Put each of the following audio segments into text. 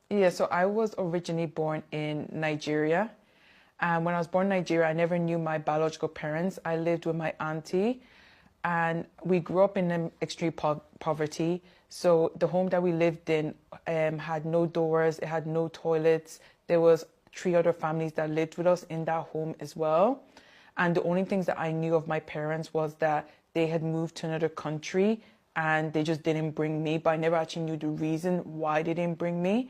Yeah, so I was originally born in Nigeria. And when I was born in Nigeria, I never knew my biological parents. I lived with my auntie, and we grew up in extreme poverty. So the home that we lived in had no doors, it had no toilets. There was three other families that lived with us in that home as well. And the only things that I knew of my parents was that they had moved to another country and they just didn't bring me, but I never actually knew the reason why they didn't bring me.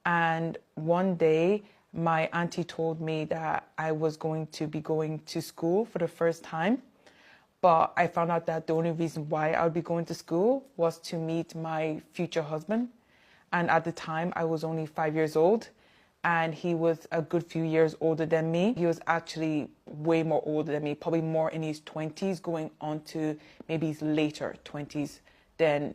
And one day, my auntie told me that I was going to be going to school for the first time. But I found out that the only reason why I would be going to school was to meet my future husband. And at the time, I was only 5 years old. And he was a good few years older than me. He was actually way more older than me, probably more in his 20s, going on to maybe his later 20s than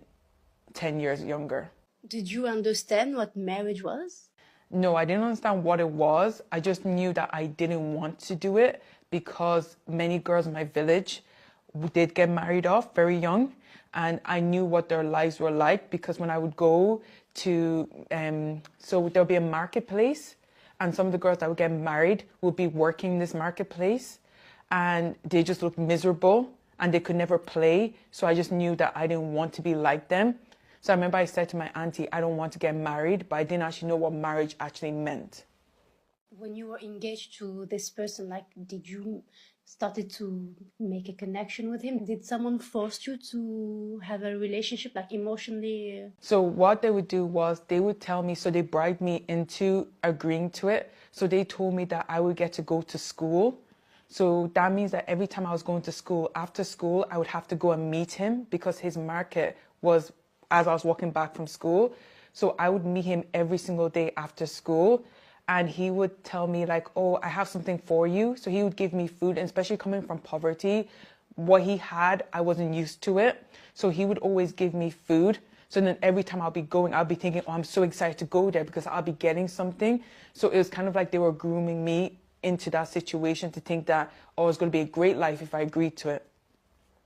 10 years younger. Did you understand what marriage was? No, I didn't understand what it was. I just knew that I didn't want to do it because many girls in my village did get married off very young. And I knew what their lives were like because when I would go to, so there'll be a marketplace, and some of the girls that would get married would be working this marketplace, and they just looked miserable and they could never play. So I just knew that I didn't want to be like them. So I remember I said to my auntie, I don't want to get married, but I didn't actually know what marriage actually meant. When you were engaged to this person, like, did you started to make a connection with him? Did someone force you to have a relationship, like emotionally? So what they would do was they would tell me, so they bribed me into agreeing to it. So they told me that I would get to go to school. So that means that every time I was going to school, after school, I would have to go and meet him because his market was as I was walking back from school. So I would meet him every single day after school. And he would tell me like, oh, I have something for you. So he would give me food, and especially coming from poverty, what he had, I wasn't used to it. So he would always give me food. So then every time I'll be going, I'll be thinking, oh, I'm so excited to go there because I'll be getting something. So it was kind of like they were grooming me into that situation to think that, oh, it's going to be a great life if I agreed to it.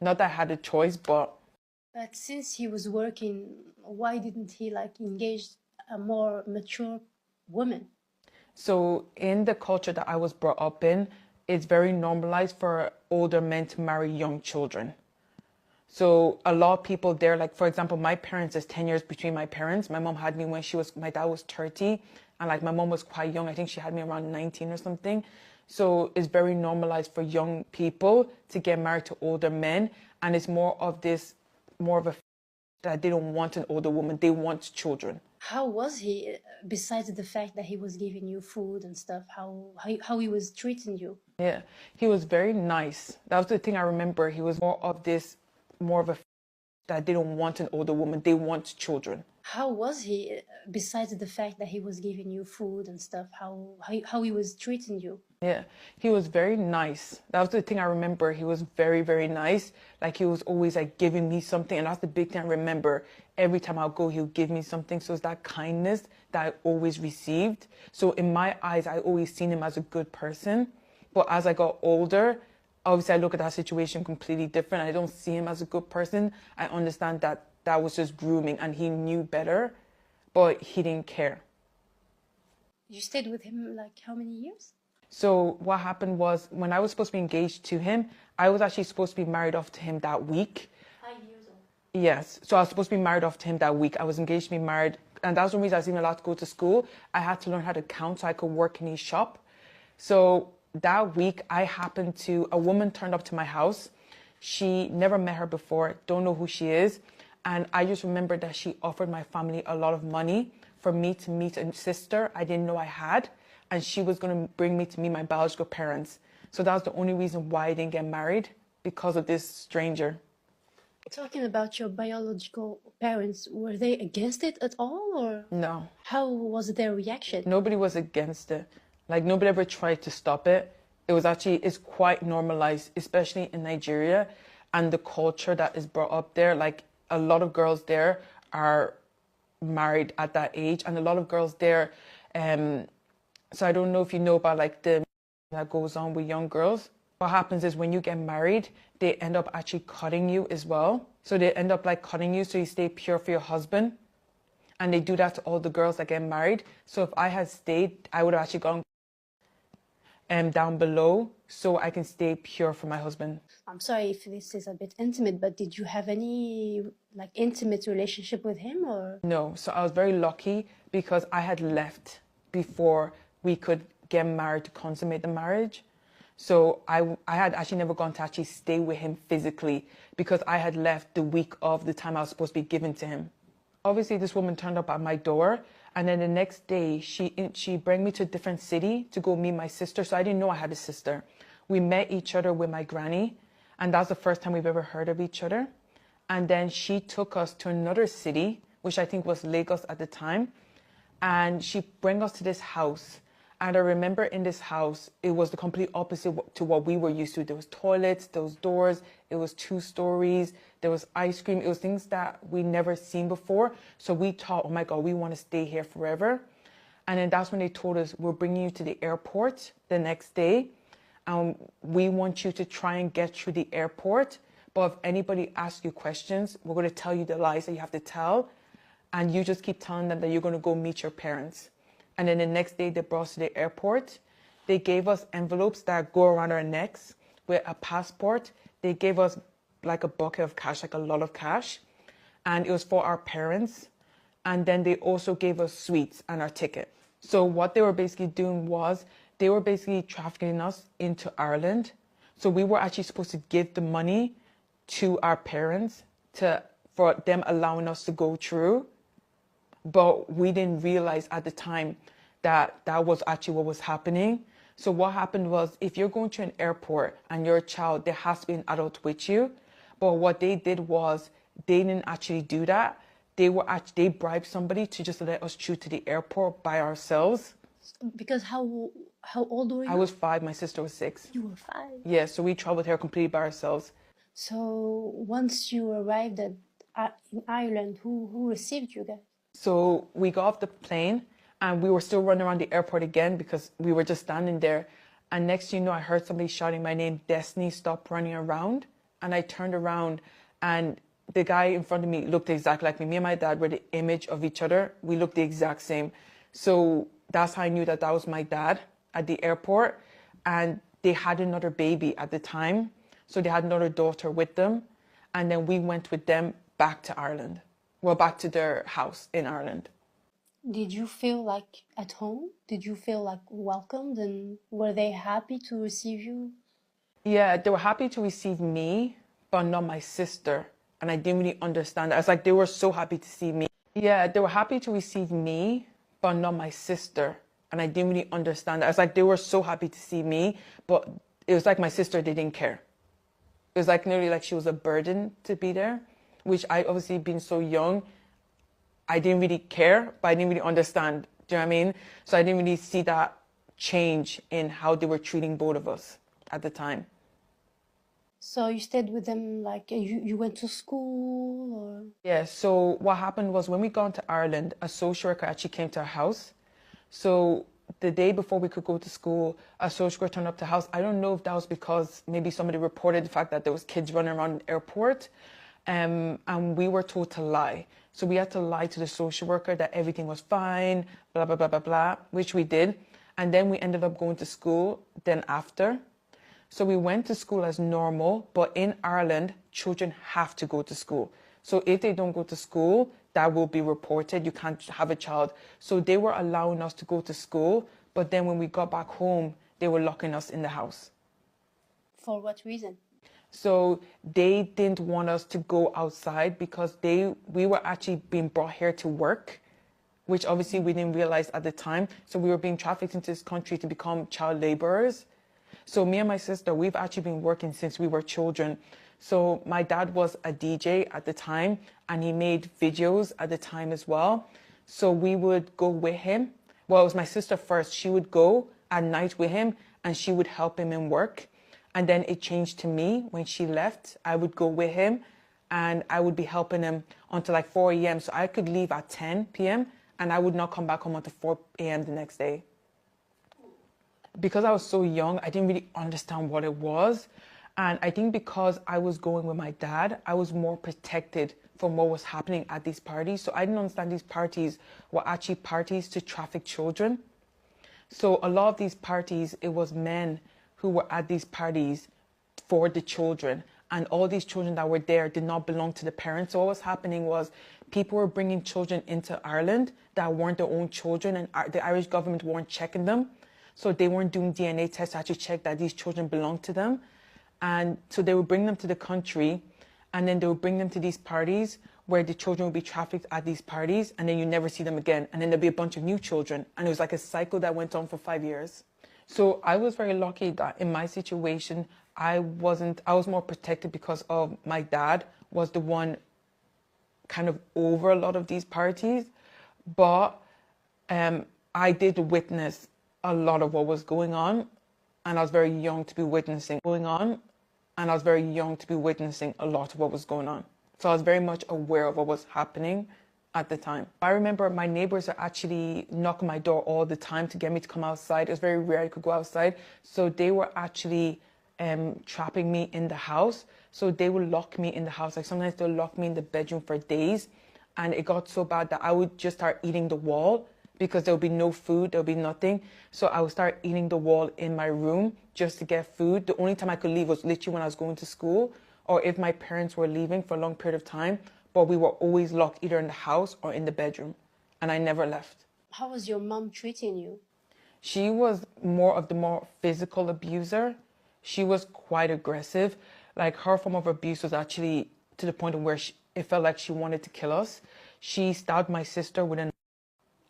Not that I had a choice, but... But since he was working, why didn't he like engage a more mature woman? So in the culture that I was brought up in, it's very normalized for older men to marry young children. So a lot of people there, like for example, my parents, is 10 years between my parents. My mom had me when my dad was 30, and like my mom was quite young. I think she had me around 19 or something. So it's very normalized for young people to get married to older men. And it's more of that they don't want an older woman, they want children. How was he, besides the fact that he was giving you food and stuff, how he was treating you? Yeah, he was very nice. That was the thing I remember. He was more of a that they don't want an older woman, they want children. How was he, besides the fact that he was giving you food and stuff, how he was treating you? Yeah, he was very nice. That was the thing I remember. He was very, very nice. Like he was always like giving me something. And that's the big thing I remember. Every time I'll go, he'll give me something. So it's that kindness that I always received. So in my eyes, I always seen him as a good person. But as I got older, obviously I look at that situation completely different. I don't see him as a good person. I understand that that was just grooming and he knew better, but he didn't care. You stayed with him like how many years? So what happened was when I was supposed to be engaged to him, I was actually supposed to be married off to him that week. 5 years old. Yes. So I was supposed to be married off to him that week. I was engaged to be married. And that was the reason I was even allowed to go to school. I had to learn how to count so I could work in his shop. So that week, a woman turned up to my house. She never met her before, don't know who she is. And I just remember that she offered my family a lot of money for me to meet a sister I didn't know I had. And she was going to bring me to meet my biological parents. So that was the only reason why I didn't get married, because of this stranger. Talking about your biological parents, were they against it at all, or? No. How was their reaction? Nobody was against it. Like nobody ever tried to stop it. It's quite normalized, especially in Nigeria and the culture that is brought up there. Like a lot of girls there are married at that age, and a lot of girls there, so I don't know if you know about like the that goes on with young girls. What happens is when you get married, they end up actually cutting you as well. So they end up like cutting you so you stay pure for your husband. And they do that to all the girls that get married. So if I had stayed, I would have actually gone down below so I can stay pure for my husband. I'm sorry if this is a bit intimate, but did you have any like intimate relationship with him or? No, so I was very lucky because I had left before we could get married to consummate the marriage. So I had actually never gone to actually stay with him physically because I had left the week of the time I was supposed to be given to him. Obviously, this woman turned up at my door, and then the next day she brought me to a different city to go meet my sister. So I didn't know I had a sister. We met each other with my granny, and that's the first time we've ever heard of each other. And then she took us to another city, which I think was Lagos at the time, and she brought us to this house. And I remember in this house, it was the complete opposite to what we were used to. There was toilets, there was doors, it was 2 stories, there was ice cream. It was things that we never seen before. So we thought, oh my God, we want to stay here forever. And then that's when they told us, we're bringing you to the airport the next day. We want you to try and get through the airport. But if anybody asks you questions, we're going to tell you the lies that you have to tell. And you just keep telling them that you're going to go meet your parents. And then the next day they brought us to the airport. They gave us envelopes that go around our necks with a passport. They gave us like a bucket of cash, like a lot of cash. And it was for our parents. And then they also gave us sweets and our ticket. So what they were basically doing was they were basically trafficking us into Ireland. So we were actually supposed to give the money to our parents for them allowing us to go through. But we didn't realize at the time that that was actually what was happening. So what happened was, if you're going to an airport and you're a child, there has to be an adult with you. But what they did was they didn't actually do that. They bribed somebody to just let us through to the airport by ourselves. Because how old were you? I was 5, my sister was 6. You were 5? Yeah, so we traveled here completely by ourselves. So once you arrived in Ireland, who received you guys? So we got off the plane and we were still running around the airport again because we were just standing there. And next thing you know, I heard somebody shouting my name, Destiny, stop running around. And I turned around and the guy in front of me looked exactly like me. Me and my dad were the image of each other. We looked the exact same. So that's how I knew that that was my dad at the airport. And they had another baby at the time. So they had another daughter with them. And then we went with them back to Ireland. Well, back to their house in Ireland. Did you feel like at home? Did you feel like welcomed, and were they happy to receive you? Yeah, they were happy to receive me, but not my sister. And I didn't really understand that. It's like they were so happy to see me. Yeah, they were happy to receive me, but not my sister. And I didn't really understand that. It's like they were so happy to see me, but it was like my sister, they didn't care. It was like nearly like she was a burden to be there, which I obviously being so young, I didn't really care, but I didn't really understand. Do you know what I mean? So I didn't really see that change in how they were treating both of us at the time. So you stayed with them, like you went to school or? Yeah, so what happened was when we got to Ireland, a social worker actually came to our house. So the day before we could go to school, a social worker turned up to the house. I don't know if that was because maybe somebody reported the fact that there was kids running around the airport. And we were told to lie. So we had to lie to the social worker that everything was fine, blah, blah, blah, blah, blah, which we did. And then we ended up going to school then after. So we went to school as normal, but in Ireland, children have to go to school. So if they don't go to school, that will be reported. You can't have a child. So they were allowing us to go to school, but then when we got back home, they were locking us in the house. For what reason? So they didn't want us to go outside because we were actually being brought here to work, which obviously we didn't realize at the time. So we were being trafficked into this country to become child laborers. So me and my sister, we've actually been working since we were children. So my dad was a DJ at the time and he made videos at the time as well. So we would go with him. Well, it was my sister first. She would go at night with him and she would help him in work. And then it changed to me when she left. I would go with him and I would be helping him until like 4 a.m. So I could leave at 10 p.m. and I would not come back home until 4 a.m. the next day. Because I was so young, I didn't really understand what it was. And I think because I was going with my dad, I was more protected from what was happening at these parties. So I didn't understand these parties were actually parties to traffic children. So a lot of these parties, it was men who were at these parties for the children. And all these children that were there did not belong to the parents. So what was happening was people were bringing children into Ireland that weren't their own children, and the Irish government weren't checking them. So they weren't doing DNA tests to actually check that these children belonged to them. And so they would bring them to the country, and then they would bring them to these parties where the children would be trafficked at these parties, and then you never see them again. And then there'd be a bunch of new children. And it was like a cycle that went on for 5 years. So I was very lucky that in my situation, I was more protected because of my dad was the one kind of over a lot of these parties. But I did witness a lot of what was going on, and I was very young to be witnessing a lot of what was going on. So I was very much aware of what was happening at the time. I remember my neighbors are actually knocking my door all the time to get me to come outside. It was very rare I could go outside. So they were actually trapping me in the house. So they would lock me in the house. Like sometimes they'll lock me in the bedroom for days. And it got so bad that I would just start eating the wall because there would be no food, there would be nothing. So I would start eating the wall in my room just to get food. The only time I could leave was literally when I was going to school or if my parents were leaving for a long period of time. But we were always locked either in the house or in the bedroom. And I never left. How was your mom treating you? She was more of the more physical abuser. She was quite aggressive. Like her form of abuse was actually to the point of where it felt like she wanted to kill us. She stabbed my sister with a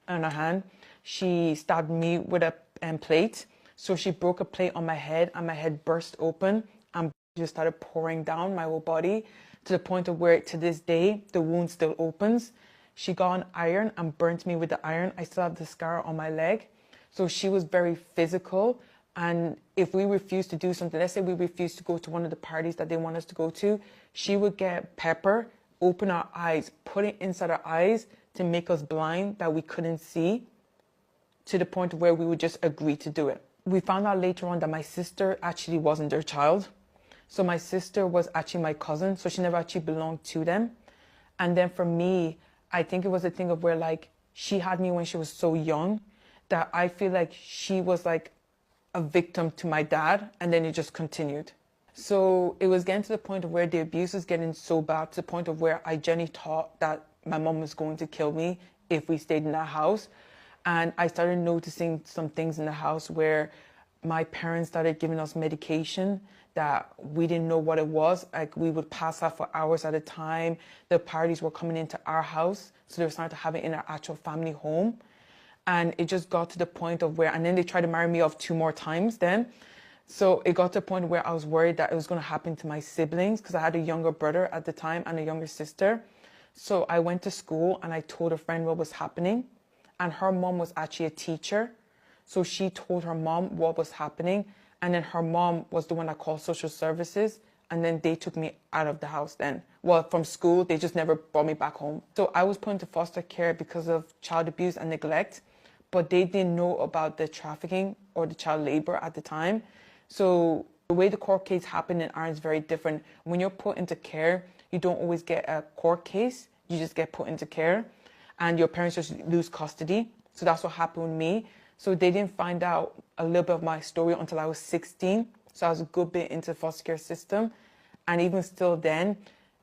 in her hand. She stabbed me with a plate. So she broke a plate on my head and my head burst open and just started pouring down my whole body to the point of where to this day the wound still opens. She got an iron and burnt me with the iron. I still have the scar on my leg. So she was very physical. And if we refused to do something, let's say we refused to go to one of the parties that they want us to go to, she would get pepper, open our eyes, put it inside our eyes to make us blind that we couldn't see, to the point where we would just agree to do it. We found out later on that my sister actually wasn't their child. So my sister was actually my cousin, so she never actually belonged to them. And then for me, I think it was a thing of where like she had me when she was so young that I feel like she was like a victim to my dad, and then it just continued. So it was getting to the point of where the abuse was getting so bad to the point of where I genuinely thought that my mom was going to kill me if we stayed in that house. And I started noticing some things in the house where my parents started giving us medication that we didn't know what it was. Like we would pass out for hours at a time. The parties were coming into our house, so they were starting to have it in our actual family home. And it just got to the point of where, and then they tried to marry me off 2 more times then. So it got to a point where I was worried that it was going to happen to my siblings because I had a younger brother at the time and a younger sister. So I went to school and I told a friend what was happening. And her mom was actually a teacher. So she told her mom what was happening. And then her mom was the one that called social services. And then they took me out of the house then. Well, from school, they just never brought me back home. So I was put into foster care because of child abuse and neglect. But they didn't know about the trafficking or the child labor at the time. So the way the court case happened in Ireland is very different. When you're put into care, you don't always get a court case. You just get put into care. And your parents just lose custody. So that's what happened with me. So they didn't find out a little bit of my story until I was 16. So I was a good bit into the foster care system. And even still then,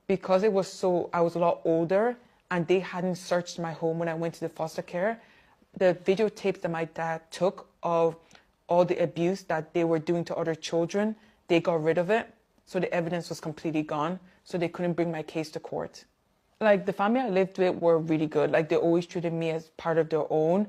because I was a lot older and they hadn't searched my home when I went to the foster care, the videotapes that my dad took of all the abuse that they were doing to other children, they got rid of it. So the evidence was completely gone. So they couldn't bring my case to court. Like the family I lived with were really good. Like they always treated me as part of their own.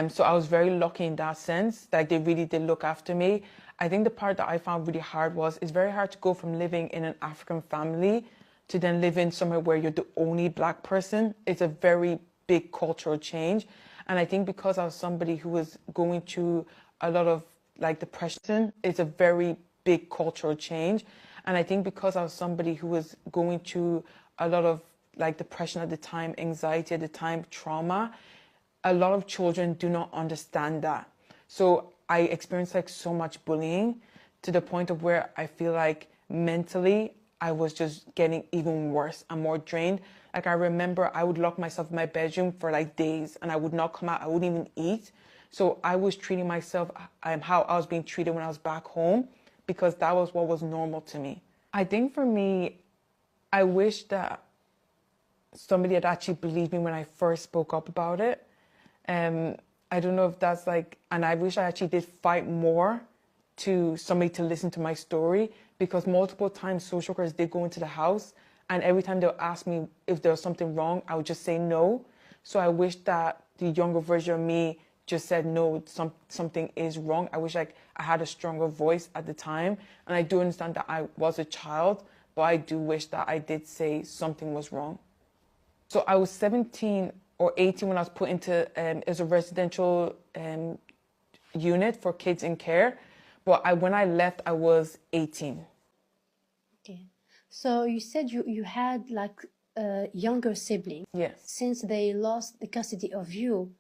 So I was very lucky in that sense. Like they really did look after me. I think the part that I found really hard was it's very hard to go from living in an African family to then living somewhere where you're the only Black person. It's a very big cultural change. And I think because I was somebody who was going through a lot of like depression, it's a very big cultural change. And I think because I was somebody who was going through a lot of like depression at the time, anxiety at the time, trauma, a lot of children do not understand that. So I experienced like so much bullying to the point of where I feel like mentally I was just getting even worse and more drained. Like I remember I would lock myself in my bedroom for like days and I would not come out. I wouldn't even eat. So I was treating myself how I was being treated when I was back home because that was what was normal to me. I think for me, I wish that somebody had actually believed me when I first spoke up about it. I don't know if that's like, and I wish I actually did fight more to somebody to listen to my story, because multiple times social workers did go into the house and every time they'll ask me if there was something wrong, I would just say no. So I wish that the younger version of me just said no, something is wrong. I wish I had a stronger voice at the time. And I do understand that I was a child, but I do wish that I did say something was wrong. So I was 17 or 18 when I was put into as a residential unit for kids in care. But when I left, I was 18. Okay. So you said you had like a younger sibling. Yes. Since they lost the custody of you,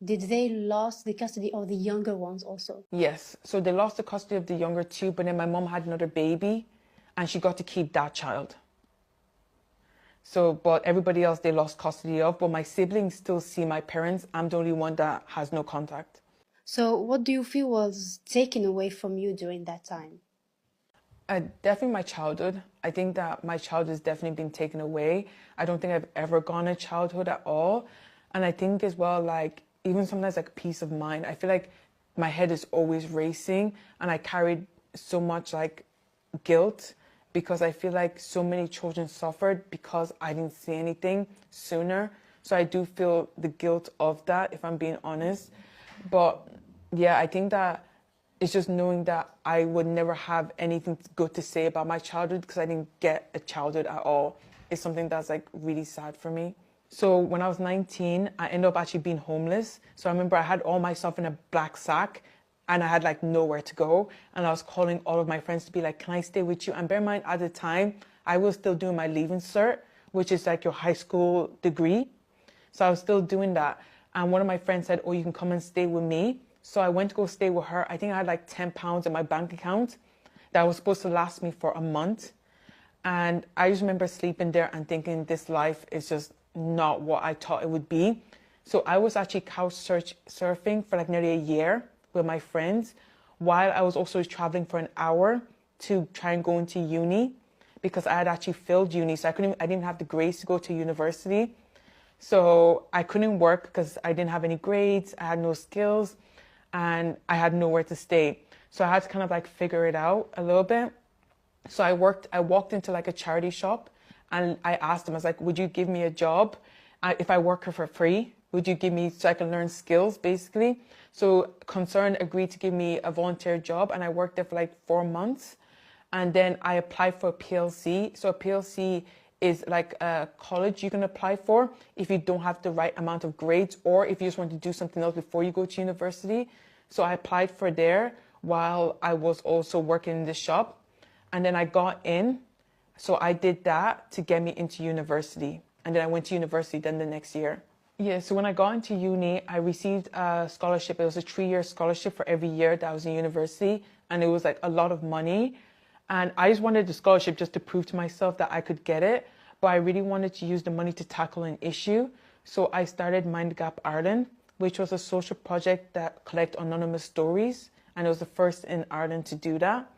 did they lost the custody of the younger ones also? Yes. So they lost the custody of the younger two, but then my mom had another baby and she got to keep that child. So, but everybody else they lost custody of, but my siblings still see my parents. I'm the only one that has no contact. So what do you feel was taken away from you during that time? Definitely my childhood. I think that my childhood has definitely been taken away. I don't think I've ever gone a childhood at all. And I think as well, like, even sometimes like peace of mind. I feel like my head is always racing and I carried so much like guilt because I feel like so many children suffered because I didn't see anything sooner. So I do feel the guilt of that, if I'm being honest. But yeah, I think that it's just knowing that I would never have anything good to say about my childhood because I didn't get a childhood at all. It's something that's like really sad for me. So when I was 19, I ended up actually being homeless. So I remember I had all my stuff in a black sack and I had like nowhere to go. And I was calling all of my friends to be like, can I stay with you? And bear in mind, at the time, I was still doing my leaving cert, which is like your high school degree. So I was still doing that. And one of my friends said, oh, you can come and stay with me. So I went to go stay with her. I think I had like £10 in my bank account that was supposed to last me for a month. And I just remember sleeping there and thinking this life is just not what I thought it would be. So I was actually couch surfing for like nearly a year with my friends while I was also traveling for an hour to try and go into uni because I had actually failed uni. So I didn't even have the grades to go to university. So I couldn't work because I didn't have any grades. I had no skills and I had nowhere to stay. So I had to kind of like figure it out a little bit. So I walked into like a charity shop and I asked them, I was like, would you give me a job if I work for free? Would you give me so I can learn skills basically? So Concern agreed to give me a volunteer job and I worked there for like 4 months. And then I applied for a PLC. So a PLC is like a college you can apply for if you don't have the right amount of grades or if you just want to do something else before you go to university. So I applied for there while I was also working in the shop. And then I got in. So I did that to get me into university. And then I went to university then the next year. Yeah, so when I got into uni, I received a scholarship. It was a 3-year scholarship for every year that I was in university. And it was like a lot of money. And I just wanted the scholarship just to prove to myself that I could get it. But I really wanted to use the money to tackle an issue. So I started Mind Gap Ireland, which was a social project that collect anonymous stories. And it was the first in Ireland to do that.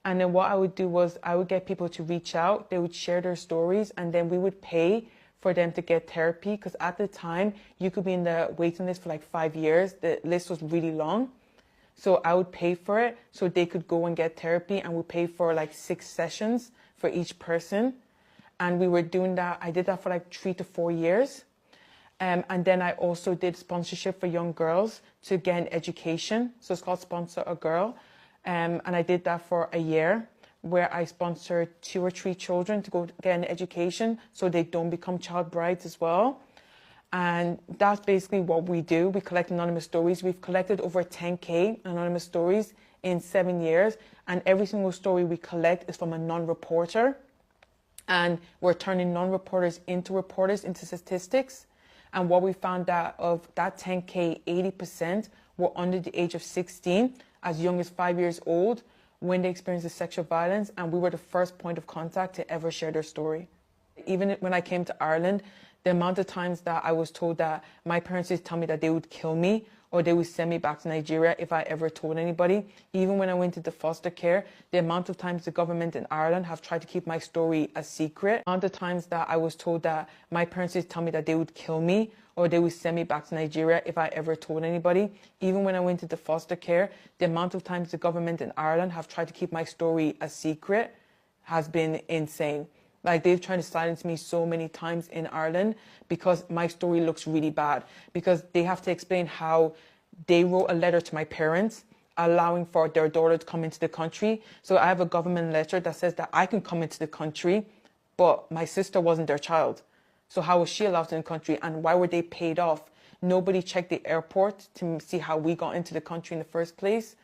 And then what I would do was I would get people to reach out. They would share their stories and then we would pay for them to get therapy. Because at the time, you could be in the waiting list for like 5 years. The list was really long. So I would pay for it so they could go and get therapy and we pay for like 6 sessions for each person. And we were doing that. I did that for like 3 to 4 years. And then I also did sponsorship for young girls to get an education. So it's called Sponsor a Girl. And I did that for a year where I sponsored 2 or 3 children to go get an education so they don't become child brides as well. And that's basically what we do. We collect anonymous stories. We've collected over 10K anonymous stories in 7 years. And every single story we collect is from a non-reporter. And we're turning non-reporters into reporters, into statistics. And what we found out of that 10K, 80% were under the age of 16, as young as 5 years old, when they experienced the sexual violence, and we were the first point of contact to ever share their story. Even when I came to Ireland, the amount of times that I was told that my parents used to tell me that they would kill me or they would send me back to Nigeria if I ever told anybody. Even when I went into foster care, the amount of times the government in Ireland have tried to keep my story a secret. The amount of times that I was told that my parents used to tell me that they would kill me or they would send me back to Nigeria if I ever told anybody. Even when I went into foster care, the amount of times the government in Ireland have tried to keep my story a secret has been insane. Like, they've tried to silence me so many times in Ireland because my story looks really bad. Because they have to explain how they wrote a letter to my parents allowing for their daughter to come into the country. So I have a government letter that says that I can come into the country, but my sister wasn't their child. So how was she allowed in the country, and why were they paid off? Nobody checked the airport to see how we got into the country in the first place.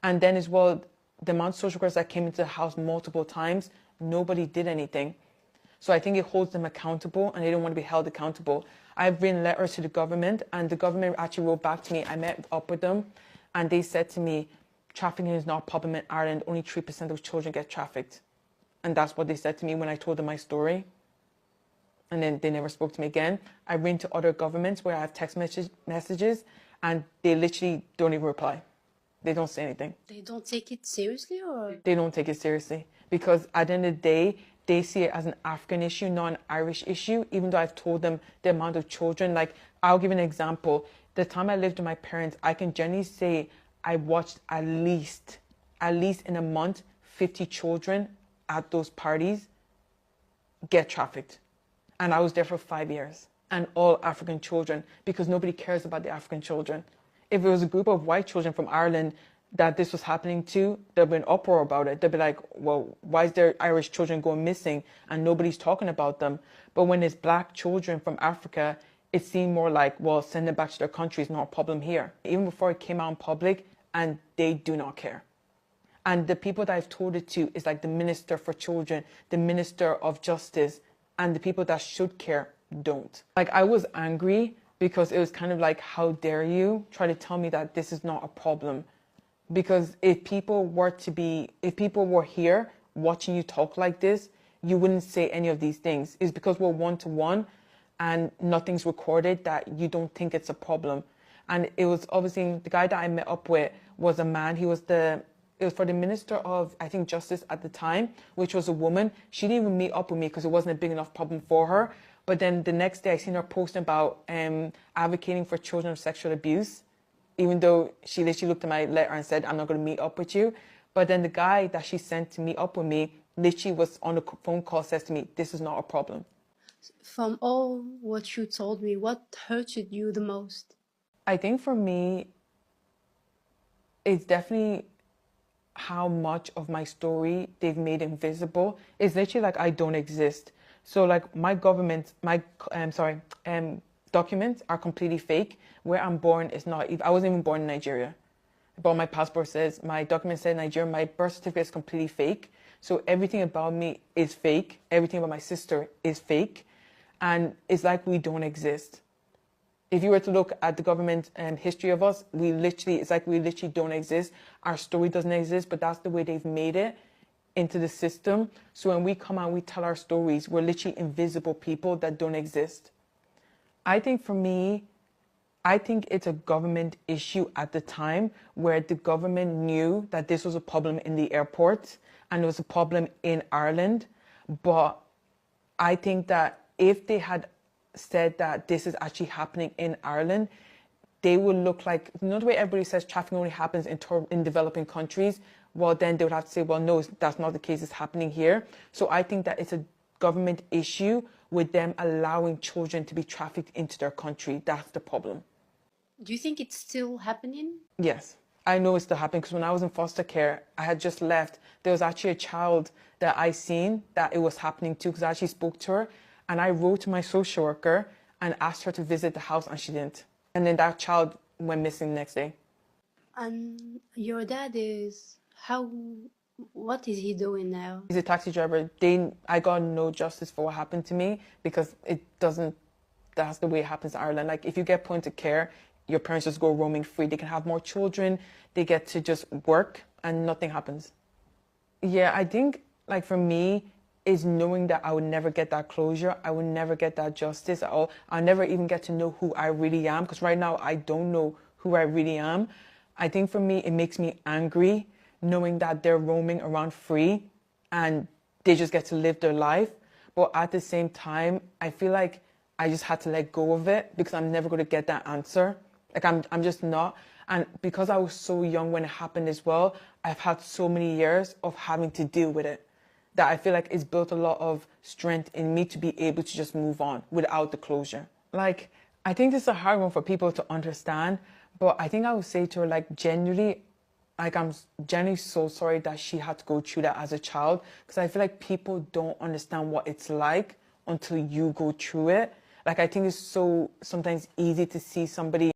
And then as well, the amount of social workers that came into the house multiple times, nobody did anything. So I think it holds them accountable, and they don't want to be held accountable. I've written letters to the government, and the government actually wrote back to me. I met up with them, and they said to me, trafficking is not a problem in Ireland. Only 3% of children get trafficked. And that's what they said to me when I told them my story. And then they never spoke to me again. I've written to other governments where I have text messages, and they literally don't even reply. They don't say anything. They don't take it seriously, or? They don't take it seriously, because at the end of the day, they see it as an African issue, not an Irish issue, even though I've told them the amount of children. Like, I'll give an example. The time I lived with my parents, I can generally say I watched at least in a month, 50 children at those parties get trafficked. And I was there for 5 years, and all African children, because nobody cares about the African children. If it was a group of white children from Ireland that this was happening to, there'd be an uproar about it. They'd be like, well, why is there Irish children going missing and nobody's talking about them? But when it's black children from Africa, it seemed more like, well, send them back to their country is not a problem here. Even before it came out in public, and they do not care. And the people that I've told it to is like the Minister for Children, the Minister of Justice, and the people that should care don't. Like, I was angry because it was kind of like, how dare you try to tell me that this is not a problem? Because if people were here watching you talk like this, you wouldn't say any of these things. It's because we're one-to-one and nothing's recorded that you don't think it's a problem. And it was obviously, the guy that I met up with was a man. It was for the Minister of, I think, Justice at the time, which was a woman. She didn't even meet up with me because it wasn't a big enough problem for her. But then the next day I seen her posting about advocating for children of sexual abuse, even though she literally looked at my letter and said, I'm not going to meet up with you. But then the guy that she sent to meet up with me literally was on a phone call, says to me, this is not a problem. From all what you told me, what hurted you the most? I think for me, it's definitely how much of my story they've made invisible. It's literally like I don't exist. So like my documents are completely fake. Where I'm born is not, I wasn't even born in Nigeria. But my passport says, my document said Nigeria, my birth certificate is completely fake. So everything about me is fake. Everything about my sister is fake. And it's like we don't exist. If you were to look at the government history of us, it's like we literally don't exist. Our story doesn't exist, but that's the way they've made it into the system. So when we come out, we tell our stories, we're literally invisible people that don't exist. I think for me, it's a government issue at the time where the government knew that this was a problem in the airport and it was a problem in Ireland. But I think that if they had said that this is actually happening in Ireland, they would look like, you know the way everybody says trafficking only happens in developing countries? Well, then they would have to say, well, no, that's not the case, it's happening here. So I think that it's a government issue with them allowing children to be trafficked into their country. That's the problem. Do you think it's still happening? Yes, I know it's still happening because when I was in foster care, I had just left. There was actually a child that I seen that it was happening to, because I actually spoke to her. And I wrote to my social worker and asked her to visit the house, and she didn't. And then that child went missing the next day. And your dad what is he doing now? He's a taxi driver. I got no justice for what happened to me because that's the way it happens in Ireland. Like, if you get put into care, your parents just go roaming free. They can have more children. They get to just work and nothing happens. Yeah, I think like for me is knowing that I would never get that closure. I would never get that justice at all. I'll never even get to know who I really am because right now I don't know who I really am. I think for me it makes me angry knowing that they're roaming around free and they just get to live their life. But at the same time, I feel like I just had to let go of it because I'm never going to get that answer. Like I'm just not. And because I was so young when it happened as well, I've had so many years of having to deal with it that I feel like it's built a lot of strength in me to be able to just move on without the closure. Like, I think this is a hard one for people to understand, but I think I would say to her, like, genuinely, like, I'm genuinely so sorry that she had to go through that as a child because I feel like people don't understand what it's like until you go through it. Like, I think it's so sometimes easy to see somebody